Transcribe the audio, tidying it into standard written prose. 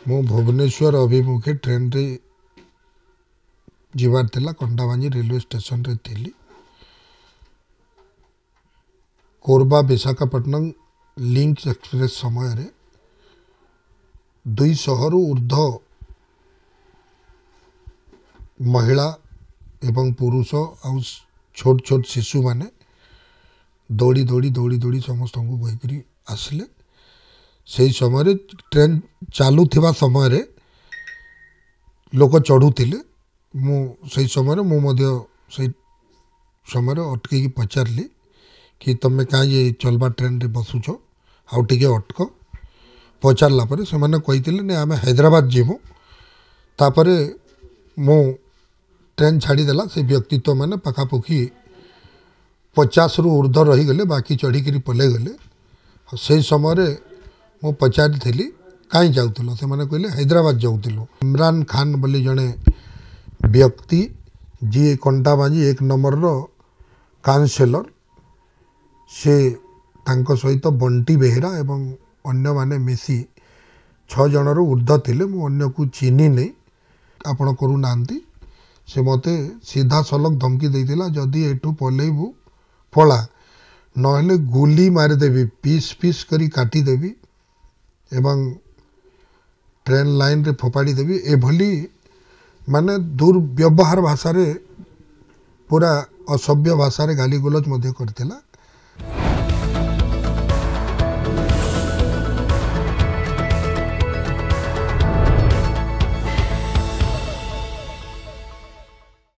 मु भुवनेश्वर अभिमुखे ट्रेन रे जीवार थिला कंडाबांजी रेलवे स्टेशन रे थिली कोरबा विशाखापट्टनम लिंक एक्सप्रेस समय रे 200 रु ऊर्ध महिला एवं पुरुष आउ छोट छोट शिशु माने दौड़ी दौड़ी दौड़ी दौड़ी समस्त को बहिकरी आसले से समय रे ट्रेन चालू थिबा समय रे लोक चढ़ुतिले मु से समय रे मु मध्य से समय रे अटके की पचारली कि तमे का ये चलबा ट्रेन रे बसुछ आउ टिके अटक पचारला परे से माने कहितिले ने आमे हैदराबाद जेमु तापरे मु ट्रेन छाड़ी देला से व्यक्ति तो माने पखापुखी 50 रु ऊर्ध रही गले बाकी चढ़ी करी पले गले से समय रे मु पचारि थिली कहीं जाउतिलो से माने कहले हैदराबाद जाउतिलो इमरान खान बोली जने व्यक्ति जी कंटाबांजी 1 नंबर रो काउंसिलर से तांको सहित बंटी बेहेरा एवं अन्य माने मिसी 6 जन रो ऊर्ध थिले मु अन्य को चिन्ही नहीं आपण करू नांती से मते सीधा सलग धमकी देइतिला जदी एठू पलेबू पळा नहले गुली मारि देबी पीस पीस करी काटी देबी एवं ट्रेन लाइन रे फोपाड़ी देबी एभली माने दुर्व्यवहार भाषा रे पूरा असभ्य भाषा रे गाली गलौज मध्य करथिला।